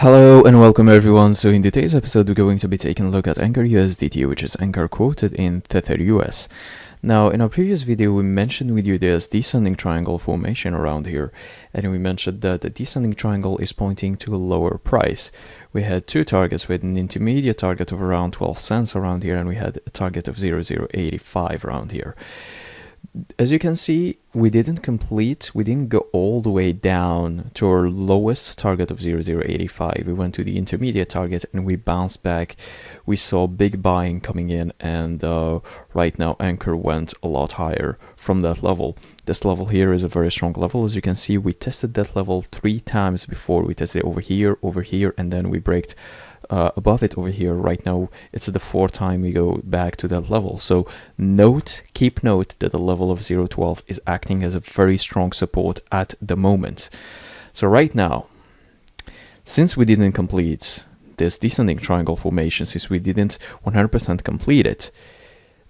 Hello and welcome everyone. So in today's episode we're going to be taking a look at ANKR USDT, which is ANKR quoted in Tether US. Now in our previous video we mentioned with you this descending triangle formation around here, and we mentioned that the descending triangle is pointing to a lower price. We had two targets with an intermediate target of around 12 cents around here, and we had a target of 0.085 around here. As you can see, we didn't go all the way down to our lowest target of 0.085. We went to the intermediate target and we bounced back. We saw big buying coming in, and right now ANKR went a lot higher from that level. This level here is a very strong level. As you can see, we tested that level 3 times before. We tested over here, and then we braked above it over here. Right now it's the 4th time we go back to that level. So keep note that the level of 0.12 is acting as a very strong support at the moment. So right now, since we didn't complete this descending triangle formation, since we didn't 100% complete it,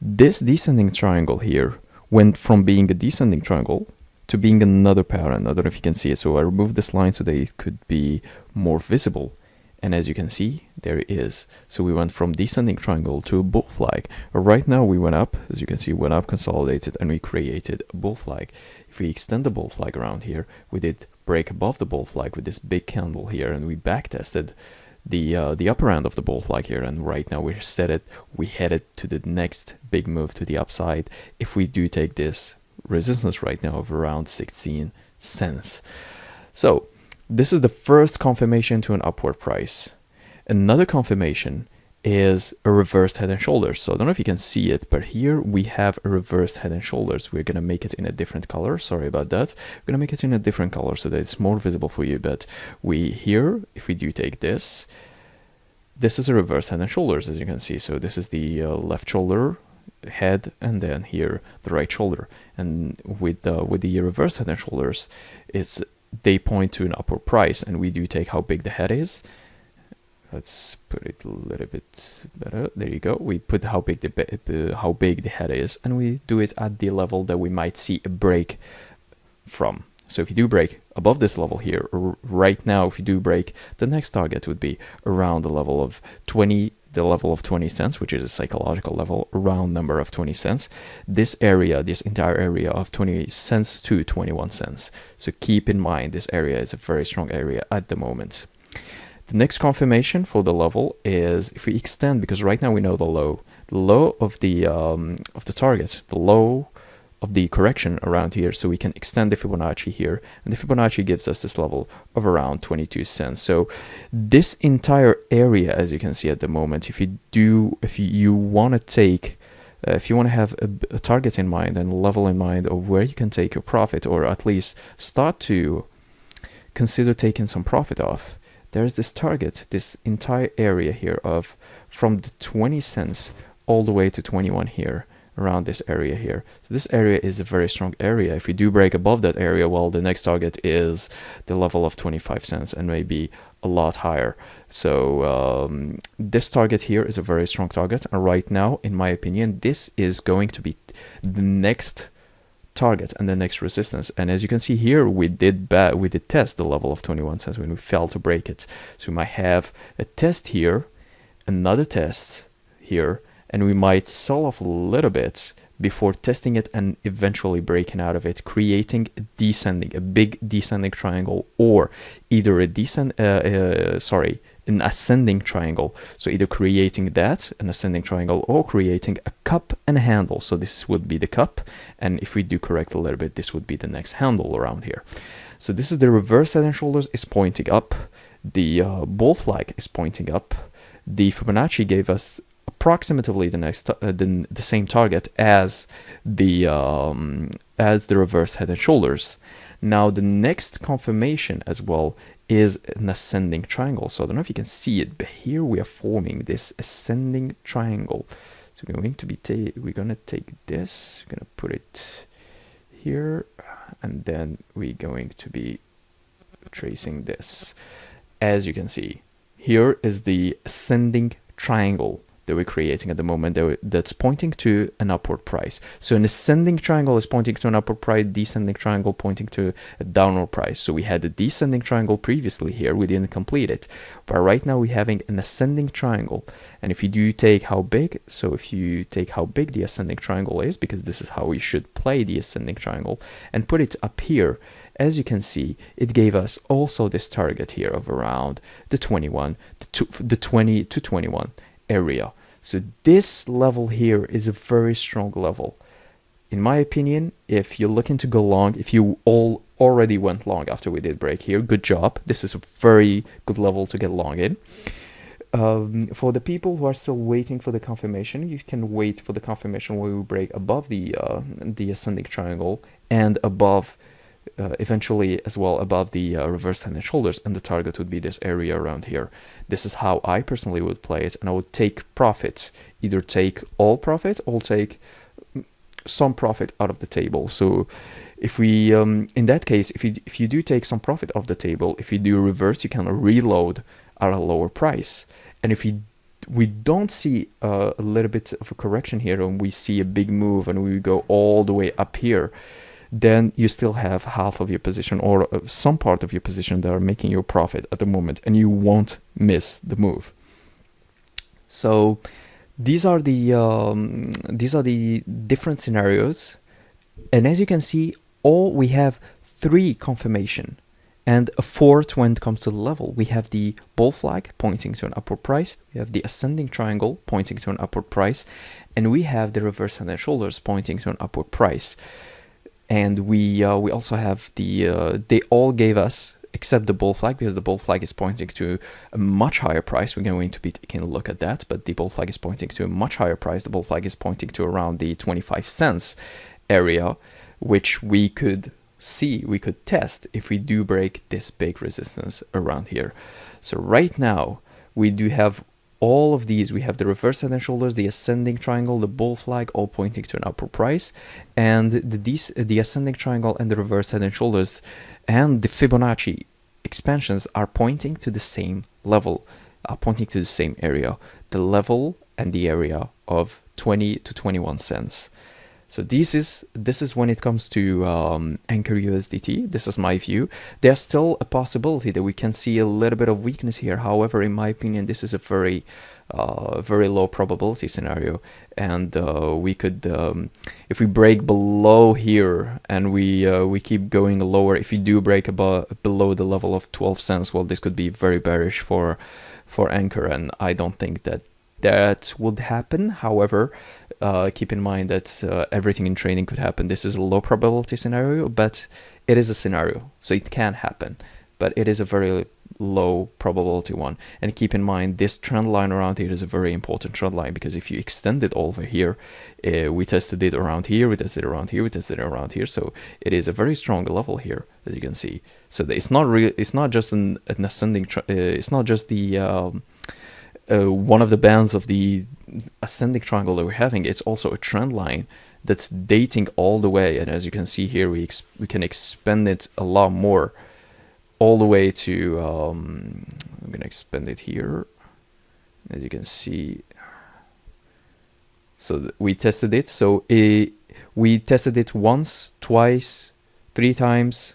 this descending triangle here went from being a descending triangle to being another pattern. I don't know if you can see it, so I removed this line so that it could be more visible. And as you can see, there it is. So we went from descending triangle to a bull flag. Right now we went up, as you can see, went up, consolidated, and we created a bull flag. If we extend the bull flag around here, we did break above the bull flag with this big candle here, and we back tested the upper end of the bull flag here. And right now we headed to the next big move to the upside if we do take this resistance right now of around 16 cents. So this is the first confirmation to an upward price. Another confirmation is a reversed head and shoulders. So I don't know if you can see it, but here we have a reversed head and shoulders. We're going to make it in a different color. Sorry about that. We're going to make it in a different color so that it's more visible for you. But if we do take this is a reversed head and shoulders, as you can see. So this is the left shoulder head, and then here the right shoulder. And with the reversed head and shoulders, they point to an upward price, and we do take how big the head is. Let's put it a little bit better. There you go. We put how big the head is, and we do it at the level that we might see a break from. So if you do break above this level here, right now, if you do break, the next target would be around the level of 20 cents, which is a psychological level, round number of 20 cents. This entire area of 20 cents to 21 cents. So keep in mind, this area is a very strong area at the moment. The next confirmation for the level is if we extend, because right now we know the low of the target, the low of the correction around here, so we can extend the Fibonacci here, and the Fibonacci gives us this level of around 22 cents. So this entire area, as you can see at the moment, if you want to have a target in mind and a level in mind of where you can take your profit, or at least start to consider taking some profit off, there's this target, this entire area here of from the 20 cents all the way to 21 here, around this area here. So this area is a very strong area. If we do break above that area, well, the next target is the level of 25 cents and maybe a lot higher. So this target here is a very strong target, and right now, in my opinion, this is going to be the next target and the next resistance. And as you can see here, we did test the level of 21 cents when we failed to break it. So we might have a test here, another test here, and we might sell off a little bit before testing it and eventually breaking out of it, creating a big descending triangle, or either an ascending triangle. So either creating an ascending triangle, or creating a cup and a handle. So this would be the cup, and if we do correct a little bit, this would be the next handle around here. So this is the reverse head and shoulders is pointing up. The bull flag is pointing up. The Fibonacci gave us approximately the same target as the reverse head and shoulders. Now the next confirmation as well is an ascending triangle. So I don't know if you can see it, but here we are forming this ascending triangle. So we're going to take this, we're going to put it here, and then we're going to be tracing this. As you can see, here is the ascending triangle that we're creating at the moment that's pointing to an upward price. So an ascending triangle is pointing to an upward price, descending triangle pointing to a downward price. So we had the descending triangle previously here, we didn't complete it, but right now we're having an ascending triangle. And if you do take how big, so if you take how big the ascending triangle is, because this is how we should play the ascending triangle, and put it up here, as you can see, it gave us also this target here of around the 21, the 20 to 21 area. So this level here is a very strong level. In my opinion, if you're looking to go long, if you all already went long after we did break here, good job. This is a very good level to get long in. For the people who are still waiting for the confirmation, you can wait for the confirmation where we break above the ascending triangle and above, eventually as well above the reverse head and shoulders, and the target would be this area around here. This is how I personally would play it, and I would take profits, either take all profit or take some profit out of the table. So if we in that case, if you do take some profit off the table, if you do reverse, you can reload at a lower price. And if we don't see a little bit of a correction here and we see a big move and we go all the way up here, then you still have half of your position or some part of your position that are making your profit at the moment, and you won't miss the move. So these are the different scenarios, and as you can see, we have 3 confirmation and a 4th when it comes to the level. We have the bull flag pointing to an upward price, we have the ascending triangle pointing to an upward price, and we have the reverse head and shoulders pointing to an upward price. And we also have they all gave us, except the bull flag, because the bull flag is pointing to a much higher price. We're going to be taking a look at that, but the bull flag is pointing to a much higher price. The bull flag is pointing to around the 25 cents area, which we could see, we could test if we do break this big resistance around here. So right now, we do have all of these. We have the reverse head and shoulders, the ascending triangle, the bull flag, all pointing to an upward price, and the ascending triangle and the reverse head and shoulders and the Fibonacci expansions are pointing to the same level, pointing to the same area, the level and the area of 20 to 21 cents. So this is when it comes to ANKR USDT. This is my view. There's still a possibility that we can see a little bit of weakness here. However, in my opinion, this is a very low probability scenario, and we could, if we break below here and we keep going lower, if we do break below the level of 12 cents, well, this could be very bearish for ANKR, and I don't think that would happen. However, keep in mind that everything in trading could happen. This is a low probability scenario, but it is a scenario, so it can happen, but it is a very low probability one. And keep in mind, this trend line around here is a very important trend line, because if you extend it over here, we tested it around here, we tested it around here, we tested it around here, so it is a very strong level here, as you can see. So it's not just an ascending, it's not just the one of the bands of the ascending triangle that we're having. It's also a trend line that's dating all the way, and as you can see here, we can expand it a lot more, all the way to I'm gonna expand it here, as you can see. So we tested it, so we tested it once, twice, 3 times,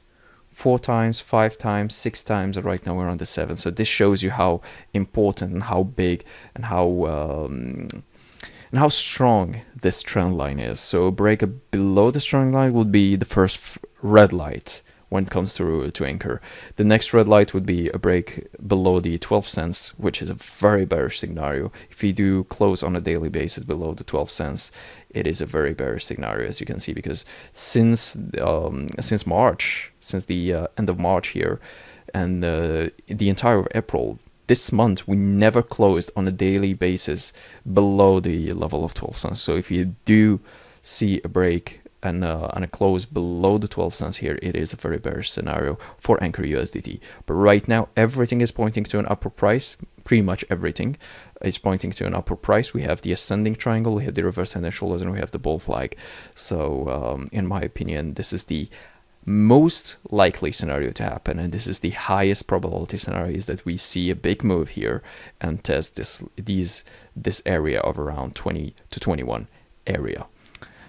4 times, 5 times, 6 times, and right now we're on the 7. So this shows you how important and how big and how strong this trend line is. So a break below the trend line would be the first red light when it comes to ANKR. The next red light would be a break below the 12 cents, which is a very bearish scenario. If you do close on a daily basis below the 12 cents, it is a very bearish scenario, as you can see, because since March, since the end of March here, and the entire April, this month, we never closed on a daily basis below the level of 12 cents. So if you do see a break and a close below the 12 cents here, it is a very bearish scenario for ANKR USDT. But right now, everything is pointing to an upward price. Pretty much everything is pointing to an upward price. We have the ascending triangle, we have the reverse head and shoulders, and we have the bull flag. So in my opinion, this is the most likely scenario to happen, and this is the highest probability scenario, is that we see a big move here and test this area of around 20 to 21 area.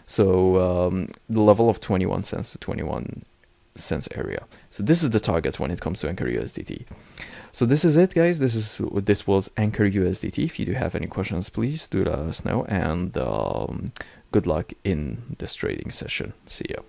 So the level of 21 cents to 21 cents area. So this is the target when it comes to ANKR USDT. So this is it, guys. This was ANKR USDT. If you do have any questions, please do let us know, and good luck in this trading session. See ya.